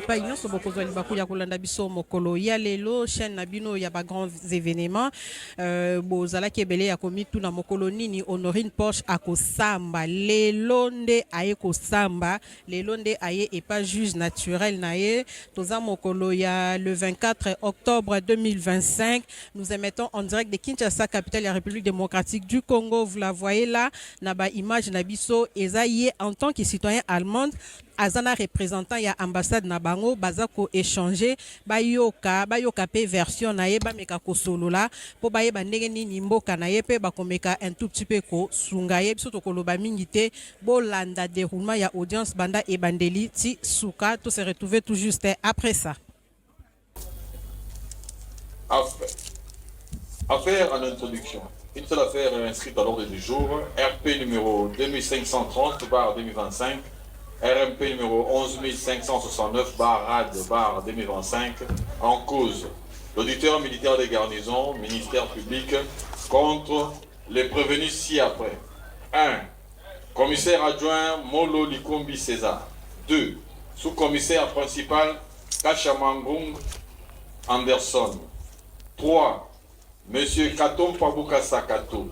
bipai nyonso bokozwa libaku ya kolanda biso mokolo ya lelo chaîne na bino ya ba grands événements bozalaki ebele ya komituna mokolo nini Honorine Porsche akosamba lelo nde aye kosamba lelo nde aye epa juge naturel na ye toza mokolo ya le 24 octobre 2025. Nous émettons en direct de Kinshasa, capitale de la République démocratique du Congo. Vous la voyez là, naba image nabiso ezaye en tant que citoyen allemand. Azana représentant ya ambassade na bango bazako échanger bayoka pe version na ye ba meka ko solo la po ba ye ba ndenge nini mboka na ye pe ba komeka un tout petit peu ko sunga ye biso to koloba mingi te bolanda déroulement ya audience banda e bandeli ti suka to se retrouver tout juste après ça. Affaire en introduction. Une seule affaire est inscrite à l'ordre du jour, RP numéro 2530/2025, RMP numéro 11569/RAD/2025, en cause l'auditeur militaire des garnisons, ministère public, contre les prévenus ci-après. 1. Commissaire adjoint Molo Likombi César. 2. Sous-commissaire principal Kachamangung Anderson. 3. Monsieur Katom Pabuka Sakato.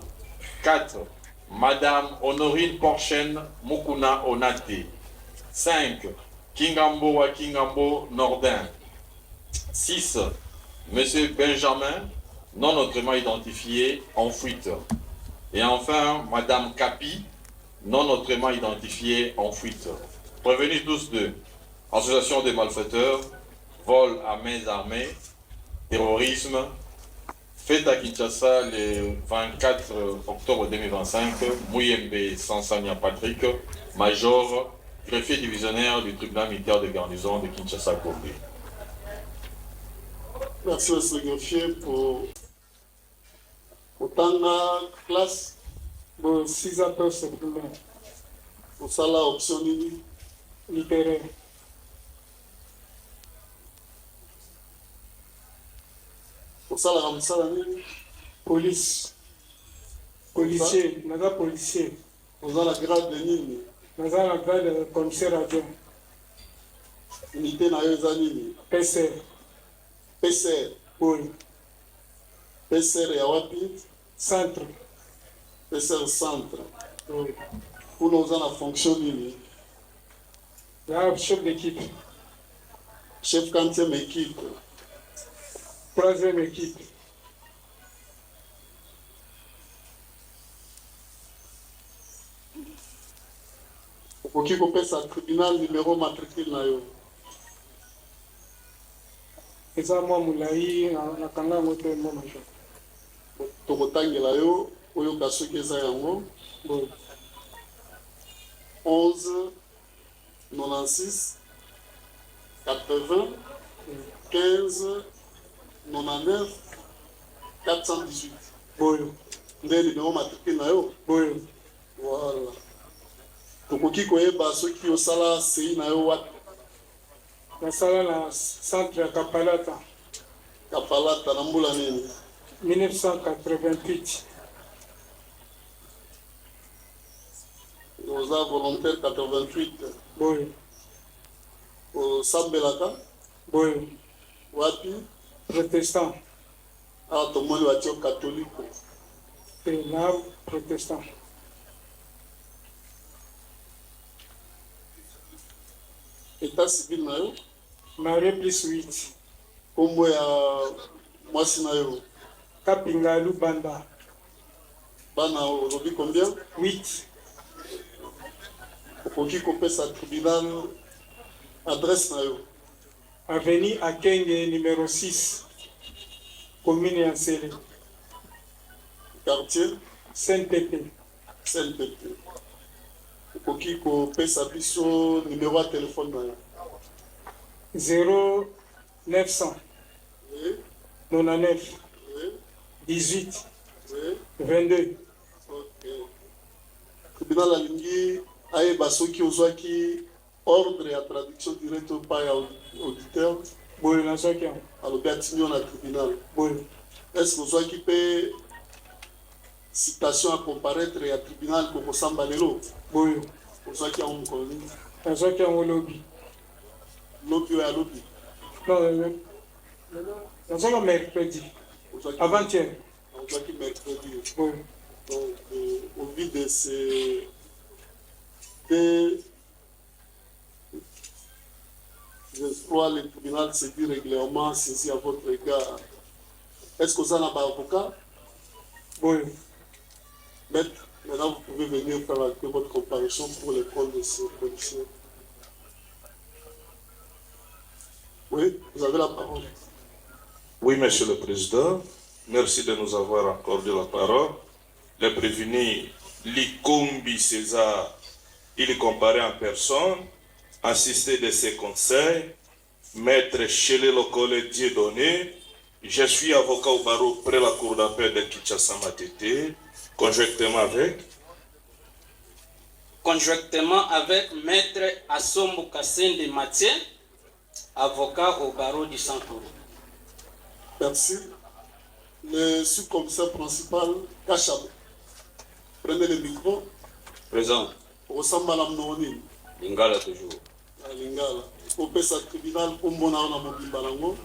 4. Madame Honorine Porchen Mukuna Onate. 5. Kingambo wa Kingambo Nordin. 6. Monsieur Benjamin, non autrement identifié, en fuite. Et enfin, Madame Kapi, non autrement identifiée, en fuite. Prévenus tous deux. Association des malfaiteurs, vol à main armée, terrorisme, fait à Kinshasa le 24 octobre 2025, Mouyembe Sansania Patrick, major, greffier divisionnaire du tribunal militaire de garnison de Kinshasa Kobé. Merci monsieur le greffier pour autant de classe pour 6 ans supplémentaires. Pour ça la option littéraire. Pour ça la police. Policier, naza policier. Pour ça la grade de Nini. Naza la grade de commissaire adjoint. Unité na yoza nini? PCR. PCR. Oui. PCR ya wapi? Centre. PCR centre. Oui. Pour nous en fonction nini? Là, chef d'équipe. Chef quantième équipe. Troisième équipe. Pour qui compte un tribunal numéro matricule na yo. Et ça moi moulaï na kanga moto mo macho. To kotangela yo oyo kasoki eza yango. 11 96 80 15 99 418. Boyo. Ndé numéro matricule na yo. Boyo. Voilà. Tokoki koyeba soki osala sei na yo wapi? Nasala na centre ya Kapalata. Kapalata na mbula nini? 1988. Nous avons volontaire 88. Boyo. Au Sambelaka? Boyo. Wapi? Protestant. Ah, tout le monde va dire catholique. Et là, protestant. État civil na yo? Marie plus 8. Kombo ya mwasi na yo? Kapinga Lubanda. Bana aujourd'hui combien? 8. Okoki kopesa tribunal adresse na yo? Avenue Akenge numéro 6. Commune Yansele. Quartier? Saint-Pépé. Saint-Pépé. Okoki kopesa biso numéro à téléphone na yo? 0900 99 18 22. Ok. Tribunal alingi ayeba soki ozwaki ordre à traduction directe par auditeur. Boyo na soki alobi atindi na tribunal. Boyo. Est-ce que ozwaki pe citation à comparaître à tribunal pour kosamba lelo? Boyo. Ozwaki yango mokolo nini? Nazwaki yango lobi. lobi oyo alobi Non, nous mercredi. Avant-hier. ozwaki mercredi. Oui. Donc, au vu de ces deux exploits, le tribunal s'est dit régulièrement saisi à votre égard. Est-ce que vous en avez un avocat? Oui. Maître, maintenant vous pouvez venir faire votre comparution pour le compte de ces policiers. Oui, vous avez la parole. Oui, Monsieur le Président, merci de nous avoir accordé la parole. Le prévenu Likombi César, il est comparé en personne, assisté de ses conseils, Maître Chélé Lokole Dieudonné, je suis avocat au barreau près la cour d'appel de Kinshasa Matete, conjointement avec Maître Assombo Kassende Mathieu, avocat au barreau du Centre. Merci. Le sous-commissaire principal, Kachab. Prenez le micro. Présent. Ressemble à l'amnoni. Lingala toujours. Lingala. Au PESA tribunal, pour mon arna mobile balango.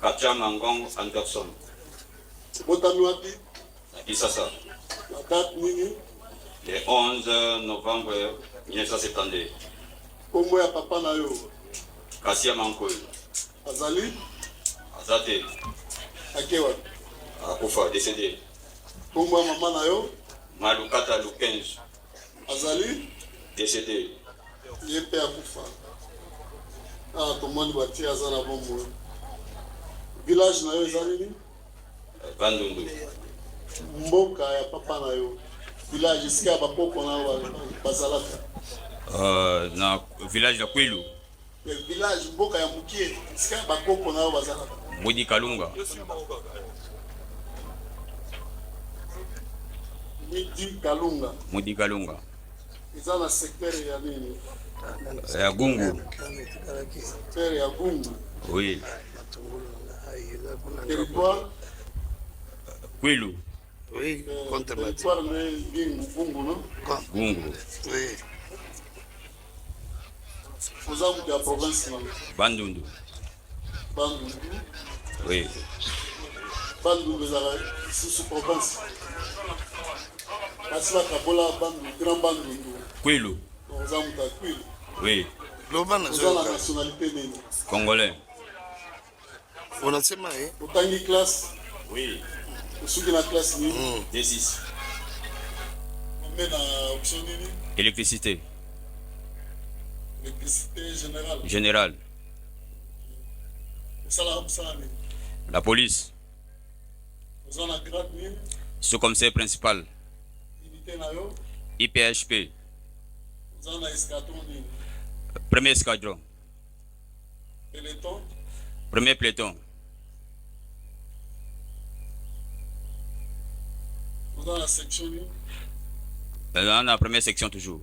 Katia Mangong Anderson. Botami wapi. Isasa. La date nini. Le 11 novembre 1972. Kombo ya papa na yo. Kassia Mankoy. Azali. Azate. Akewa. Akufa, décédé. Kombo ya mama na yo. Malukata Lukenz. Azali. Décédé. Yepe Akufa. Ah, tomoni bati azana bombo. Village na yo ezali ni. Bandundu. Mboka ya papa na yo. Village ici à bakoko na bazalaka. Na village de Kwilu. Le village mboka ya mukie ici à bakoko na bazalaka. Mudi Kalunga. Midi Kalunga. Mudi Kalunga. Ils ont un secteur ya nini? Ya Gungu. Secteur ya Gungu. Oui. Territoire. Kwilu. Oui, contre Territoire de Gungu, non? Gungu. Oui. Vous avez de la province. Bandundu. Bandundu. Oui. Bandundu, c'est sous province. Parce que Kabola, Bandundu, Grand Bandundu. Kwilu. Vous avez de Kwilu. Oui. Vous avez la nationalité nini? Congolais. Unasema eh? Utangi classe. Oui. Usuki na classe nini? D6. Combien na option nini? Électricité. Électricité générale. Général. Usala. La police. Vous avez la grade nini? Sous-commissaire principal. Unité na yo. IPHP. Vous avez la escadron nini? Premier escadron. Peloton. Premier peloton. Vous avez la section nini? Dans la première section toujours.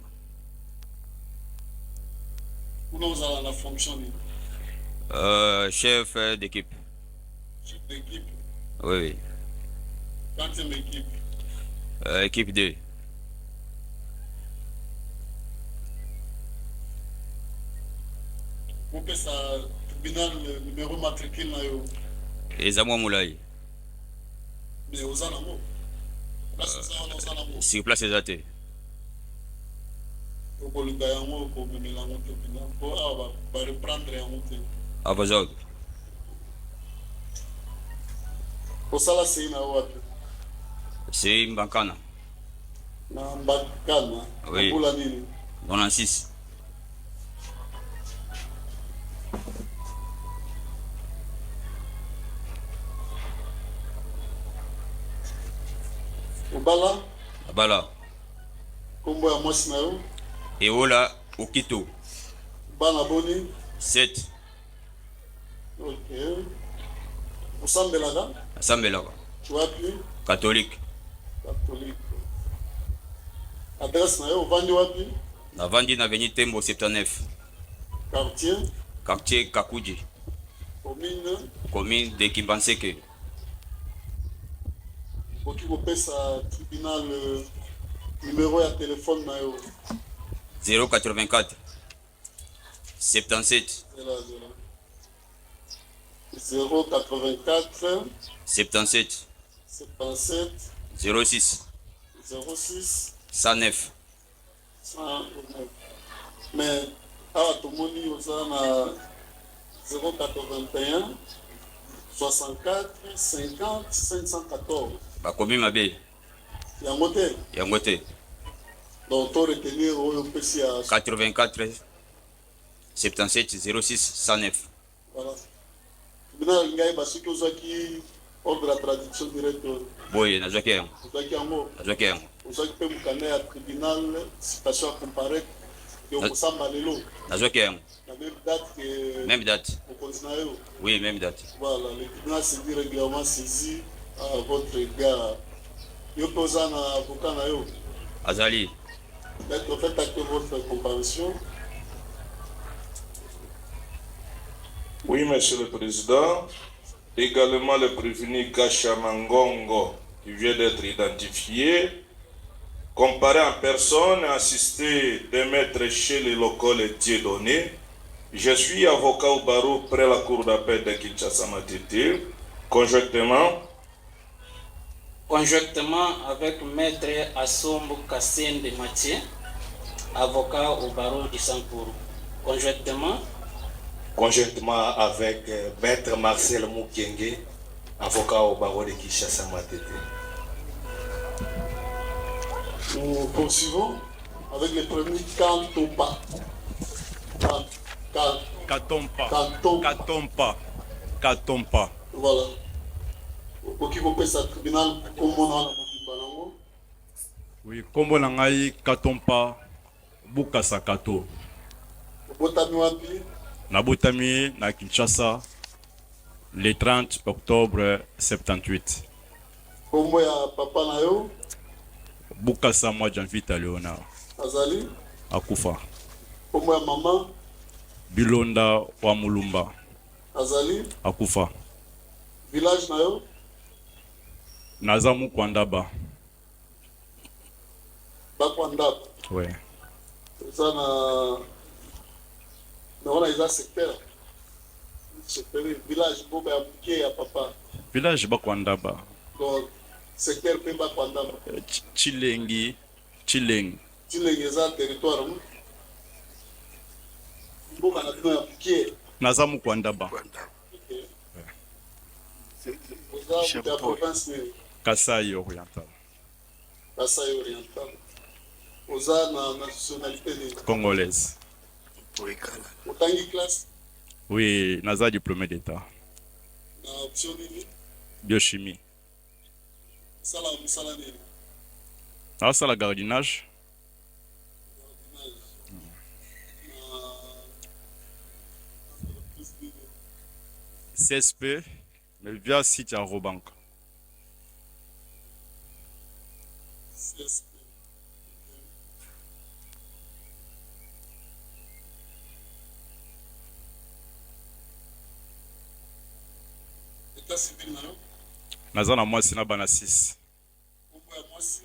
Vous avez la fonction nini? Chef d'équipe. Chef d'équipe. Oui, oui. Quantième équipe? Équipe 2. Vous faites ça, tribunal, numéro matricule na yo. Ezamwa Moulay. Mais vous avez un mot. Place ça, on a un mot. Sur place Ezate. Pour le gars, on va mettre la montée. Pour reprendre la montée. À vos ordres. Pour ça, là, c'est une wapi. C'est Mbankana. Na Mbakana. Oui. Pour la nini. 96. Obala. Abala. Kombo ya mwasi na yo. Eola Okito. Bana boni. 7. Ok. Osambelaka. Asambelaka. Wapi. Catholique. Catholique. Adresse na yo, ovandi wapi. Navandi na avenue Tembo 79. Quartier. Quartier Kakuji. Commune. Commune de Kimbanseke. Oki kopesa tribunal numéro ya téléphone na yo. 084 77 084 77 77 06 06 109. 109. Mais awa tomoni oza na 081 64 50 514. Bakomi mabe. Yango te. Yango te. Donc to retenir oyo opesi ya 84 77 06 109. voilà. Bina ngai basuki ozwaki ordre la traduction directe. Boye nazwaki yango. Ozwaki yango. Nazwaki yango. Ozwaki pe mukanda ya tribunal citation à comparer et okosamba lelo. Nazwaki yango. La même date que Même date. okonzi na yo. Oui, même date. Voilà, le tribunal s'est dit régulièrement saisi à votre égard. Yo posa na avocat na yo. Azali. D'être fait acte votre comparution. Oui, Monsieur le Président. Également le prévenu Gachamangongo, qui vient d'être identifié, comparé en personne et assisté de maître chez les locaux Dieudonné. Je suis avocat au barreau près la cour d'appel de Kinshasa Matete, conjointement avec maître Assombo Kassende Mathieu, avocat au barreau du Sankourou. Conjointement avec maître Marcel Moukenge, avocat au barreau de Kinshasa Matete. Nous poursuivons avec le premier Kantompa. Katompa. Voilà. Okoki kopesa tribunal komona na mobimba nango. Oui, kombo na ngai Katompa Bukasa Kato. Obotami wapi? Nabotami na Kinshasa le 30 octobre 78. Kombo ya papa na yo? Bukasa mwa Janvita Léonard. Azali? Akufa. Kombo ya mama? Bilonda wa Mulumba. Azali? Akufa. Village na yo? Nazamu Kwandaba. Bakwandaba. Ouais. Eza na wana eza secteur. Secteur village boba ya muke ya papa. Village Bakwandaba. Donc secteur pe Bakwandaba. Chileng. Chileng eza territoire mu. Boba na bino ya muke. Nazamu Kwandaba. Oza ya province ni Kasai Oriental. Kasai Oriental. Oza na nationalité ni Congolaise. Otangi classe? Oui, naza diplômé d'état. Na option nini? Biochimie. Sala misala nini? Nasala gardinage. CSP, mais via site à Robank. CSP. État civil na yo? Naza na mwasi na bana 6. Kombo ya mwasi?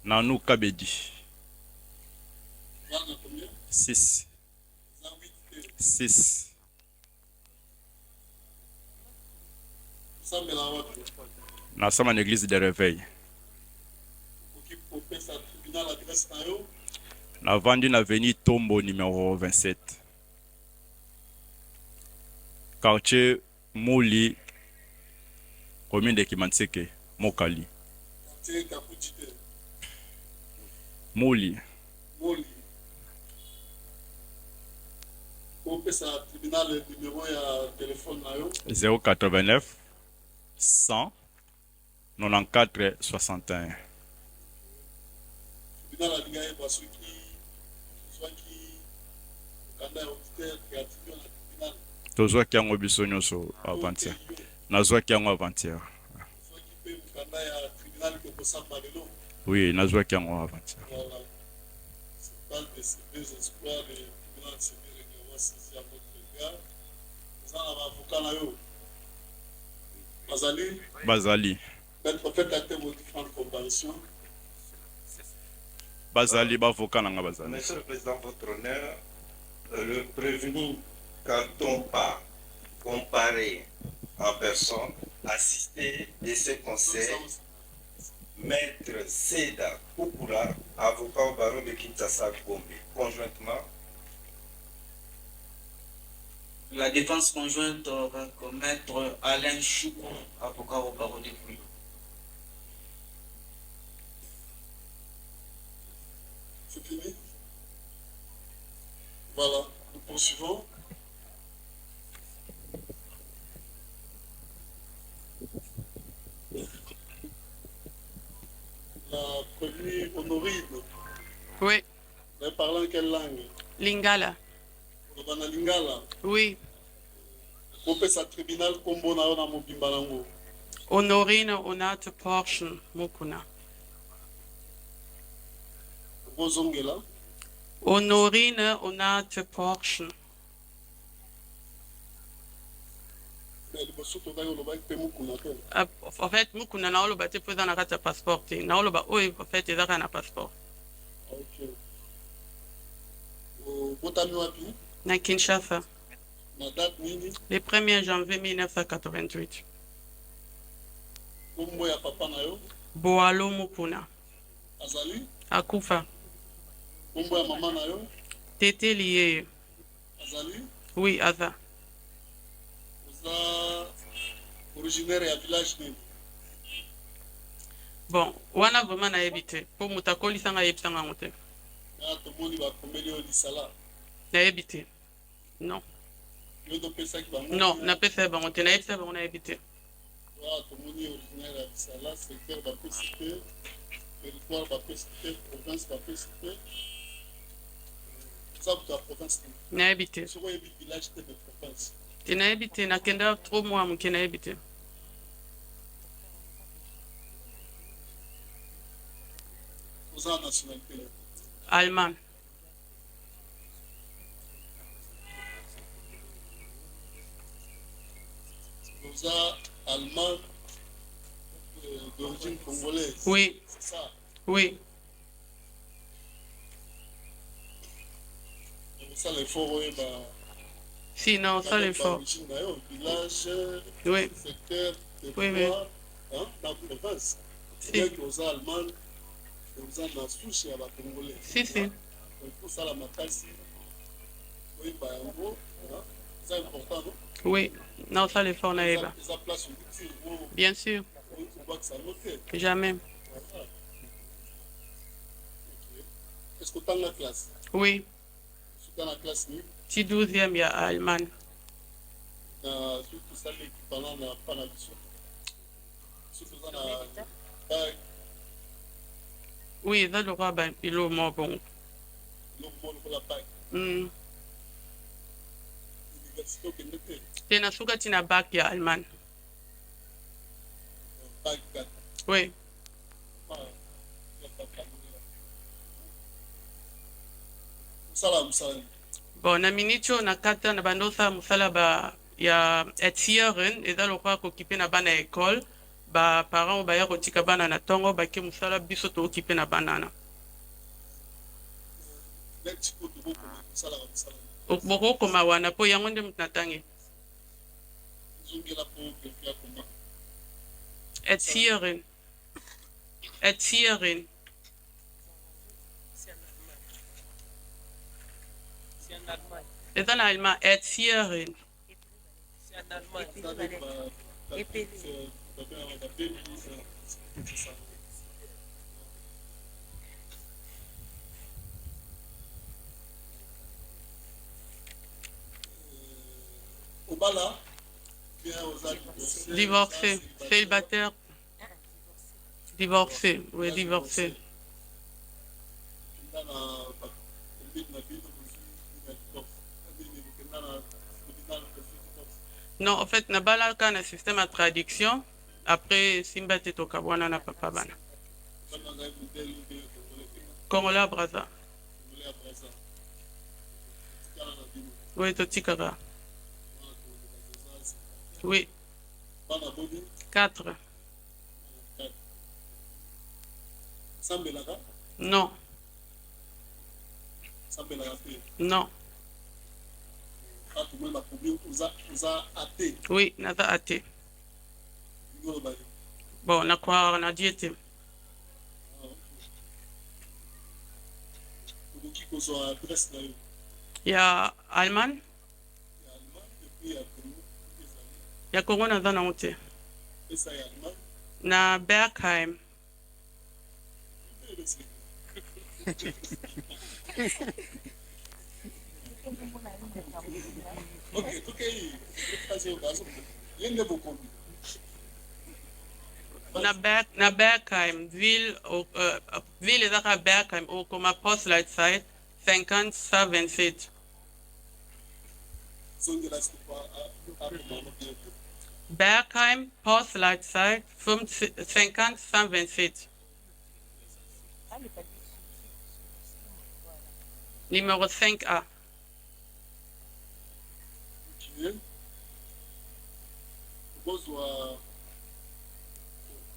Nanu Kabedi. Bana combien? 6. Za 8 te. 6. Sambela wapi? Nasama na église de réveil. Oki popesa tribunal adresse na yo? Na vandi na avenue Tombo numéro 27. Quartier Mouli, commune de Kimanseke, Mokali. Quartier Kakuchite. Mouli. Moli. Popesa tribunal numéro ya téléphone na yo? 089 100 94 61. Tribunal alinga yeba soki zwaki kanda ya auditeur créative na tribunal. Tozwaki yango biso nyonso avant-hier. Nazwaki yango avant-hier. Zwaki pe kanda ya tribunal ko kosamba lelo. Oui, nazwaki yango avant-hier. Voilà. C'est pas de ces deux espoirs le tribunal s'est régulièrement saisi à votre égard. Vous en avez avocat na yo? Bazali? Bazali. D'être fait acte votre différentes comparaisons. Bazali, bavoka nanga bazali. Monsieur le Président, votre honneur, Le prévenu, quand on part, comparer en personne, assister de ses conseils, Maître Seda Koukoula, avocat au barreau de Kinshasa Gombe, conjointement. La défense conjointe avec Maître Alain Choukou, avocat au barreau de Gouy. C'est fini? Voilà, nous poursuivons. La prévenue Honorine, Oui, vous avez parlé en quelle langue? Lingala. Olobana Lingala. Oui, Kopesa tribunal kombo na yo na mobimba nango. Honorine Onate Portion Mukuna. Bozongela. Honorine Onate Portion. Mais liboso tokaki olobaki mpe mokuna te. En fait, Mukuna na oloba te po eza na kati ya passeport te. Na oloba oyo en fait ezaka na passeport. Ok. Botami wapi? Na Kinshasa, Na date nini? le 1er janvier 1988. Kombo ya papa na yo? Boalo Mukuna. Azali? Akufa. Kombo ya mama na yo? Tete lié. Azali? Oui, Aza. Oza originaire ya village nini? Bon, wana vraiment nayebi te. Po moto akolisanga ayebisanga yango te. Na tomoni bakomeli yo lisala. Nayebi te. Non. Yo topesaki bango? Non, napesa bango te. Nayebisa bango nayebi te. Tomoni originaire ya lisala, secteur bapesi te, territoire bapesi te, province bapesi te. Oza moto ya province nini? Nayebi te. Soko oyebi village te de province. Te nayebi te. Nakenda trop mois moke nayebi te. Oza nationalité nini? Allemand. Oza allemand d'origine congolaise. Oui, C'est ça. oui. Ça l'effort oyeba. Si, non, ça l'effort. Origine na yo, village, Oui, secteur, Oui, territoire, hein, dans la province. Si. C'est-à-dire que oza allemand, oza na souche ya bacongolais. si, si. Il faut ça la makasi. Oyeba yango, hein, c'est important, non? Oui, non, ça l'effort naïba. Eza place outil, Bien sûr, on voit que ça note. jamais. Voilà. Ok. Est-ce que tu as la classe? Oui, Dans la classe, ni petit 12e, il y a Allemagne. surtout ça l'équivalent de la Panabisson. Surtout dans la bague, Oui, ça le roi, ben, il est mort bon. le monde pour la bague. L'université au Québec, Tena suka tina bac, il y a Allemagne. bague 4. Oui, Salam. bon, na minicho na kata na bandosa musala ba ya etieren, eza le roi occupé na bana école. Ba parents ba ya kotika bana na tongo ba ke musala biso to occupé na banana. Boko koma wana po yango nde mutnatangi. Etieren. Etieren. Eza na allemand Etieren. Obala, Divorcé, célibataire. Divorcé, oui, divorcé. Non, en fait, nabala quand un système de traduction, après Simba Tetoka, wana na papa bana. Congolais Braza. Oui, Totikara. Oui. 4. Non. Non. Oui, naza athée. Bon, na croire na diété. Il y a Allemagne. Il y a Congo naza na ote. Na Bergheim. Na Bergheim, ville ezaka Bergheim, okoma Postlight site 50-127. Bergheim, Postlight site 50-127. Numéro 5A.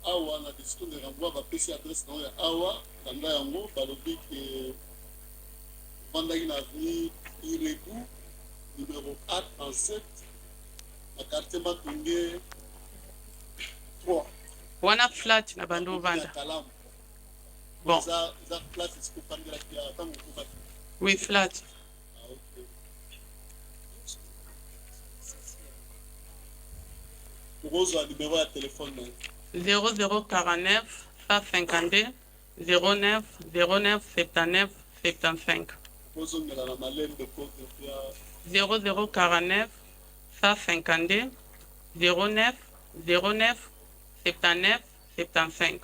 Awa na décision de renvoi bapesi adresse na awa kanda yango balobi ke vandaki na avenue Irebu numéro 4 na quartier Matunge 3 Wana flat na bando vanda. Bon. za flat isiko pandela kia tango kubaki. Oui, flat. Rose a numéro à téléphone. 0049 152 09 09 79 75. 0049 152 09 09 79 75.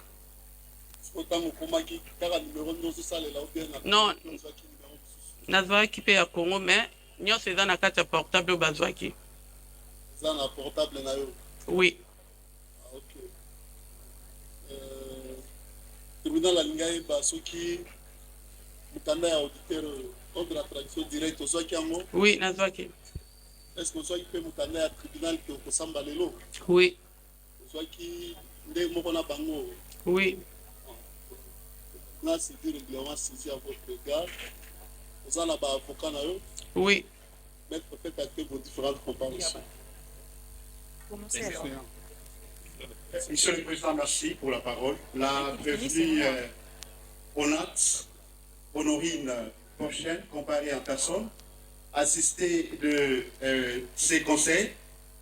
Non, nazwaki mpe ya Congo, mais nyonso eza na kati ya portable oyo bazwaki. Eza na portable na yo? Oui. Ok. Tribunal alingi ayeba soki mokanda ya auditeur ordre la traduction directe ozwaki yango? Oui, nazwaki. Est-ce que ozwaki mpe mokanda ya tribunal ke okosamba lelo? Oui. Ozwaki nde moko na bango? Oui. Là, c'est du règlement saisi à votre égard. Vous en avez avocat? Oui. Maître, faites acter vos différentes comparaisons. Monsieur le Président, merci pour la parole. La prévenue ONAT, Honorine Prochaine, comparée en personne, assistée de ses conseils,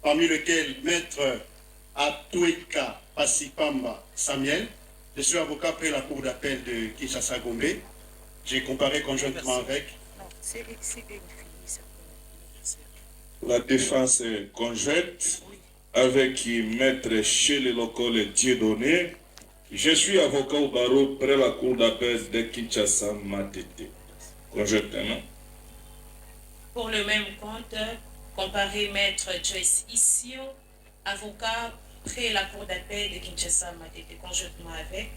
parmi lesquels Maître Atoueka Passipamba Samuel. Je suis avocat près la cour d'appel de Kinshasa-Gombe. J'ai comparé conjointement avec la défense conjointe avec Maître Chez Lokole Dieudonné. Je suis avocat au barreau près la cour d'appel de Kinshasa-Matete. Conjointement. Pour le même compte, comparé Maître Joyce Issio, avocat près la cour d'appel de Kinshasa-Matete, conjointement avec.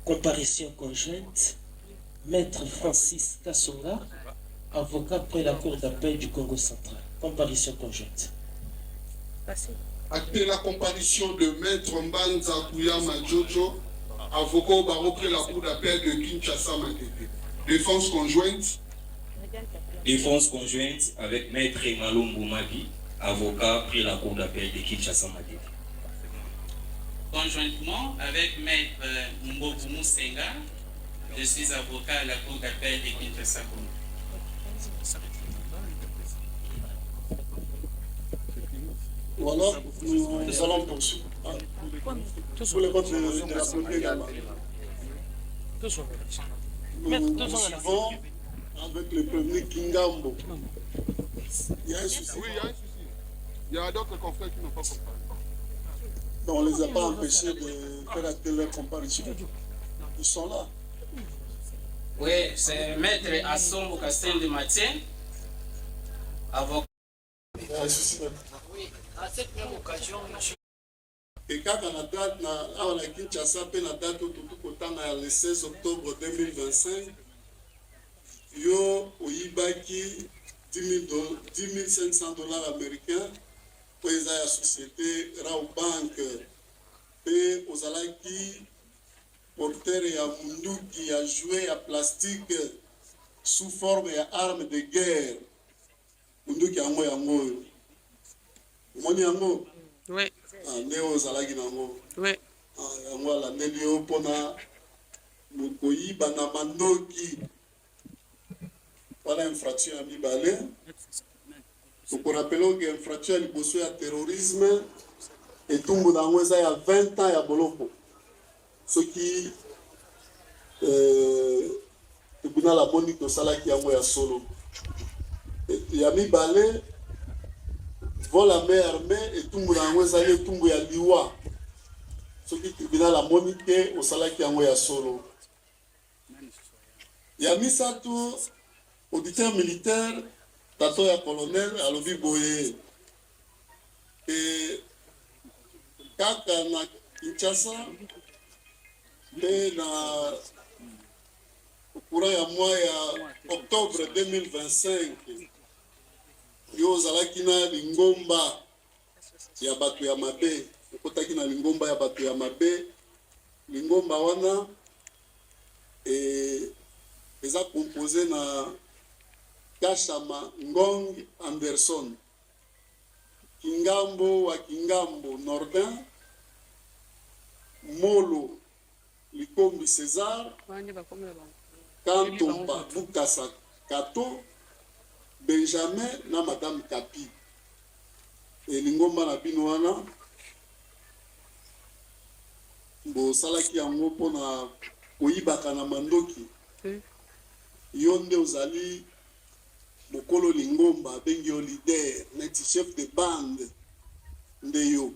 Comparution conjointe, Maître Francis Kassonga, avocat près la cour d'appel du Congo central. Comparution conjointe. Acté la comparution de Maître Mbanza Kouyama Jojo, avocat au barreau près la cour d'appel de Kinshasa-Matete. Défense conjointe. Défense conjointe avec Maître Malumbu Mabi, avocat près la cour d'appel de Kinshasa-Matete. Conjointement avec Maître Mboku Musenga, je suis avocat à la cour d'appel de Kinshasa-Gombe. Voilà, nous allons poursuivre. Tous les votes de la Congrès également. Nous suivons avec le premier Kingambo. Il y a un souci. Oui, il y a un souci. Il y a d'autres confrères qui n'ont pas compris. Donc, on ne les a pas empêchés de faire acter leur comparution. Ils sont là. Oui, c'est Maître Assombo Kassende Mathieu, avocat. Il y a un souci. Oui, à cette même occasion, et quand on a date, on a Kinshasa, la date le 16 octobre 2025, yo oyibaki 10 500 $ américains pour la société Rao Bank et aux alaki porteur ya munduki ya jouet ya plastique sous forme ya arme de guerre munduki yango yango omoni yango Oui. nde ozalaki nango Oui. yango alandeli yo mpona koyiba na mandoki wana infraction ya mibale tokorapele oke infraction ya liboso ya terrorisme etumbu na yango eza ya 20 ans ya boloko soki tribunal amoni tosalaki yango ya solo ya mibale vol à main armée etumbu na yango ezali etumbu ya liwa soki tribunal amoni te osalaki yango ya solo ya misato auditeur militaire tato ya colonel alobi boye kaka na Kinshasa mpe na courant ya mois ya octobre 2025 yo ozalaki na lingomba ya bato ya mabe okotaki na lingomba ya bato ya mabe lingomba wana eza composé na Kashama Ngong Anderson Kingambo wa Kingambo Nordin Molo Likombi César Kantomba Bukasa Kato Benjamin na Madame Kapi elingomba na bino wana bosalaki yango mpona koyibaka na mandoki yo nde ozali mokolo lingomba abengi yo leader neti chef de bande nde yo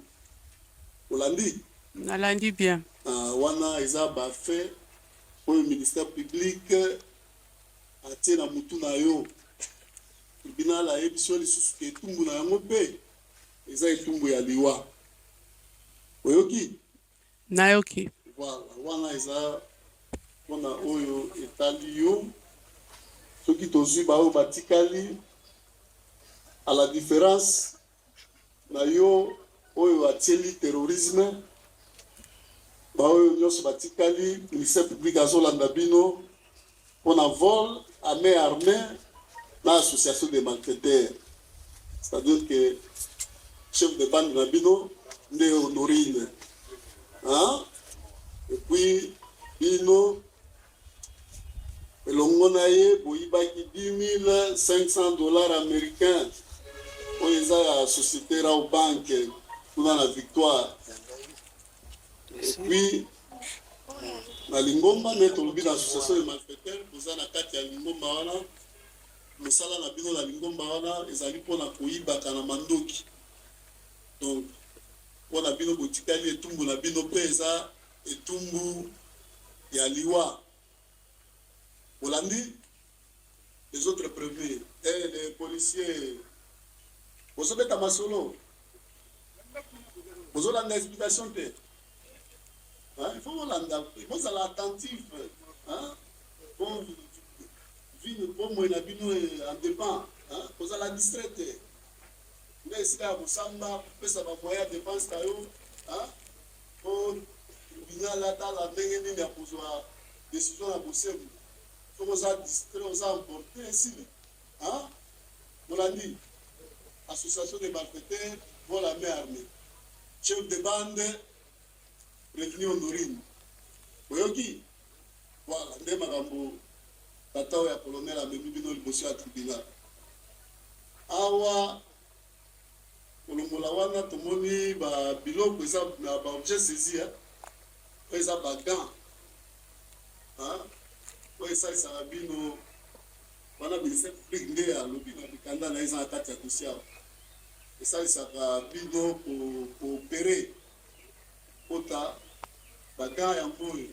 olandi nalandi bien wana eza bafe oyo ministère public atie na mutu na yo tribunal ayebisi yo lisusu ke etumbu na yango mpe eza etumbu ya liwa oyoki nayoki voilà wana eza mpona oyo etali yo soki tozwi baoyo batikali à la différence na yo oyo atieli terrorisme baoyo nyonso batikali ministère public azolanda bino mpona vol à main armée na association de malfaiteurs c'est-à-dire que chef de bande na bino nde Honorine et puis bino elongo na ye boyibaki $10,500 américains oyo eza ya société Rao Bank kuna na Victoire et puis na lingomba nde tolobi na association de malfaiteurs boza na kati ya lingomba wana mosala na bino na lingomba wana ezali mpona koyibaka na mandoki donc mpona bino botikali etumbu na bino mpe eza etumbu ya liwa Olandi, les autres prévenus, et les policiers, vous avez ta masolo, vous avez l'explication, il faut vous aller attentif, pour vivre pour moi, en dépend, vous allez distraite, mais si vous samba, ça va moyen de dépense, pour venir là, la décision à bosser. Vous avez distrait, vous avez emporté ici. Molandi, association de malfaiteurs, vol à main armée. Chef de bande, prévenu Honorine. Oyoki, voilà, nde makambo tata ya colonel amemi bino liboso ya tribunal. Awa kolongola wana tomoni ba biloko eza na ba objet saisi eza ba gants. Oyo esalisaka bino wana ministère public nde alobi na mikanda na eza na kati ya dossier awa esalisaka bino koopere kota bagan yango oyo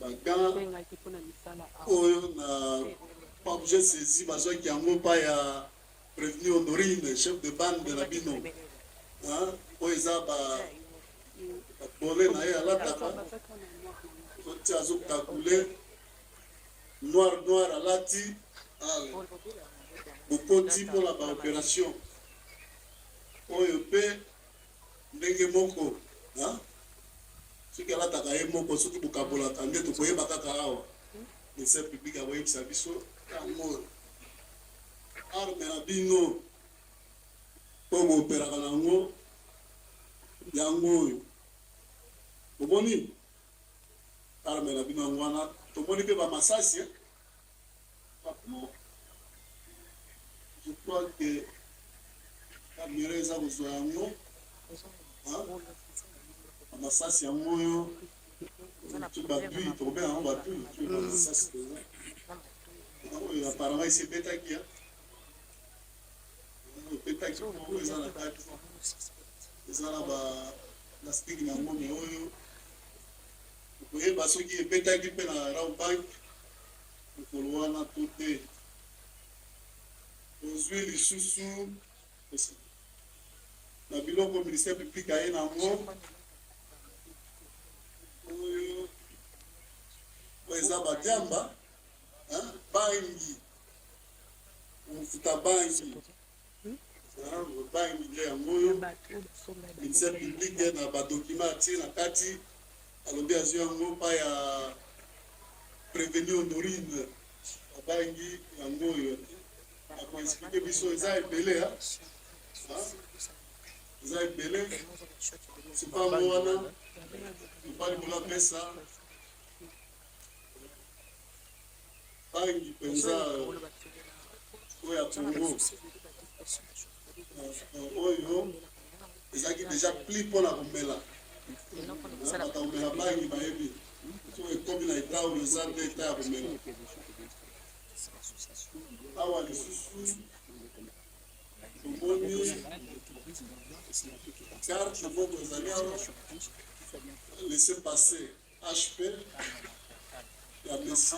bagan oyo na objet saisi bazwaki yango pa ya prévenu Honorine chef de bande na bino oyo eza babole na ye alataka soki azokakule noir alati bokoti mpona baopération oyo mpe ndenge moko soki alataka ye moko soki bokabolaka nde tokoyeba kaka awa ministère public akoyebisa biso yango arme na bino po boperaka nango yango oyo omoni arme na bino yango wana tomoni mpe bamasasi je crois que kamera eza kozwa yango bamasasi yango oyo batui tokobenga yango batui bamasasi oyo apparemment esi ebetaki ebetaki oyo eza na kati eza na baplastike na ngome oyo okoyeba soki ebetaki mpe na Rawbank mokolo wana to te ozwi lisusu na biloko ministère public aye nango oyo eza badiamba bangi mofuta bangi bangi nde yango oyo ministère public na badokima atie na kati alobi azwi yango mpa ya prévenir honorine babangi yango oyo akoexplike biso eza ebele eza ebele sipango wana mopali mola pesa bangi mpenza oyo ya Congo oyo ezalaki deja pli mpona komela bakomela bangi bayebi so ekomi na eta oyo eza nde eta ya komela awa lisusu tomoni carte moko ezali awa laisse passer HP ya Messi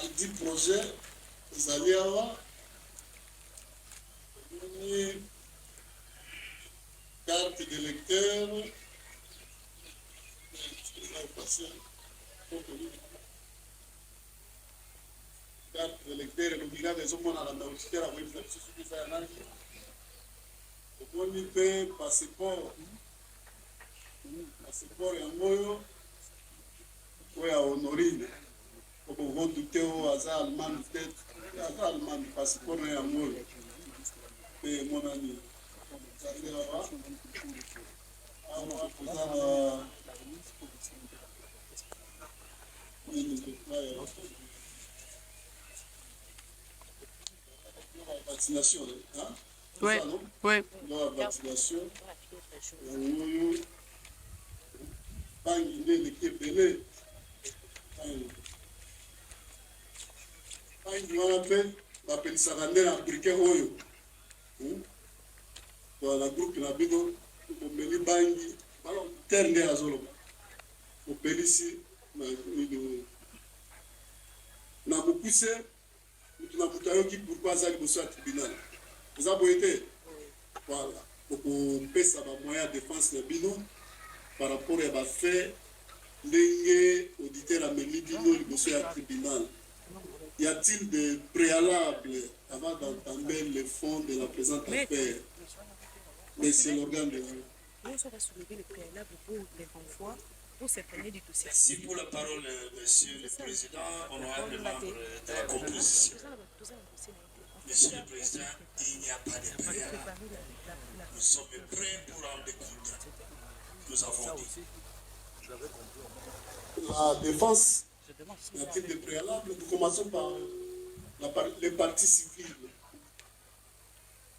Aldi projet ezali awa tomoni carte de lecteur carte de lecteur elobingaka ezomonaka ndautitera koyebisa biso soki eza ya nani omoni mpe passeport yango oyo ya honorine okokodute oyo aza allemand peut-être aza allemand passeport na yango oyo mpe emonani ezali awa toza na vaccination vaccination yango bangi nde eleki ebele bangi wana mpe bapelisaka nde na briquet oyo na groupe na bino omeli bangi ter nde azoloba opelisi na mokuse mutu na mutu ayoki pourkui aza liboso ya tribunal eza boye te voilà okopesa bamoyen ya défense na bino par rapport ya bafait ndenge auditeur amemi bino liboso ya tribunal. Y a-t-il des préalables avant d'entamer le fond de la présente affaire? Mais c'est l'organe de la... Nous, on va soulever les préalables pour les renvois pour s'imprégner du dossier. Merci pour la parole, Monsieur le Président, honorable membre de la composition. Monsieur le Président, il n'y a pas de préalable. Nous sommes prêts pour rendre compte. Nous avons dit. La défense, y a-t-il des préalables? Nous commençons par les parties civiles.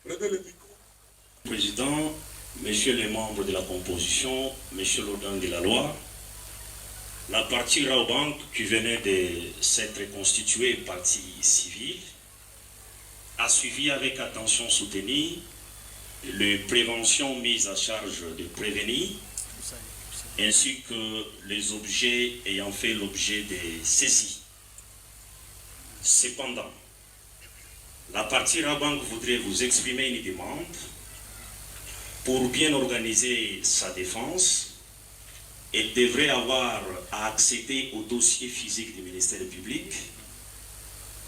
Prenez le micro. Président, Messieurs les membres de la composition, Messieurs l'organe de la loi, la partie Rawbank qui venait de s'être constituée partie civile a suivi avec attention soutenue les préventions mises à charge de prévenir ainsi que les objets ayant fait l'objet de saisies. Cependant, la partie Rawbank voudrait vous exprimer une demande pour bien organiser sa défense. Elle devrait avoir à accéder au dossier physique du ministère public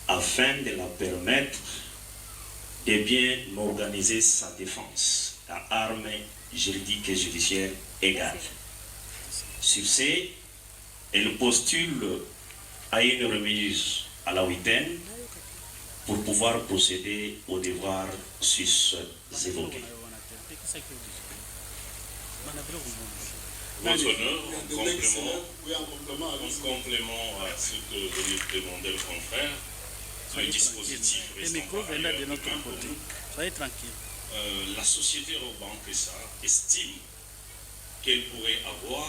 afin de la permettre de bien organiser sa défense à armes juridiques et judiciaires égales. Sur ce, elle postule à une remise à la huitaine pour pouvoir procéder aux devoirs sus-évoqués. Votre honneur, en complément à ce que venait de demander le confrère, le dispositif restant par ailleurs de notre côté. Soyez tranquille. La société Eurobank estime qu'elle pourrait avoir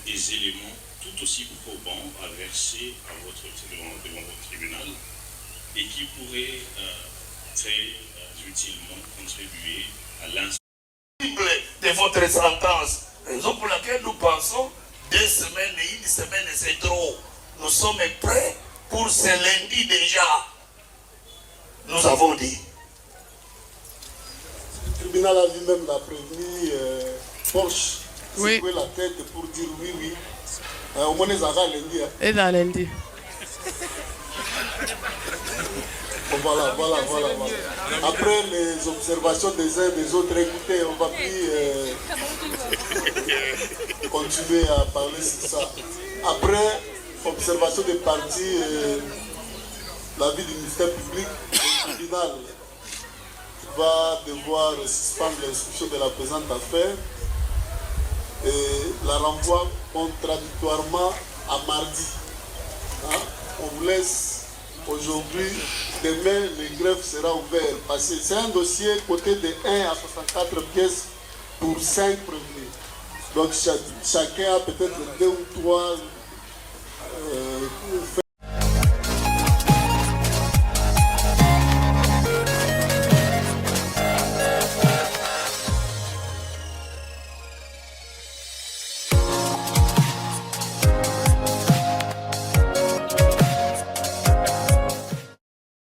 des éléments tout aussi probants à verser devant votre tribunal et qui pourraient très utilement contribuer à l'instabilité de votre sentence. Raison pour laquelle nous pensons 2 semaines et 1 semaine, c'est trop. Nous sommes prêts pour ce lundi déjà. Nous avons dit. Le tribunal a lui-même l'a prévenu Porsche. Oui. Secouer la tête pour dire oui, oui. Au moins, les arrêts lundi. Et dans lundi. Voilà. Après les observations des uns et des autres, écoutez, on va plus continuer à parler sur ça. Après observation des partis, l'avis du ministère public, le tribunal va devoir suspendre l'instruction de la présente affaire et la renvoie contradictoirement à mardi. Hein? On vous laisse aujourd'hui, demain le greffe sera ouvert parce que c'est un dossier côté de 1 à 64 pièces pour 5 prévenus. Donc chacun a peut-être 2 ou 3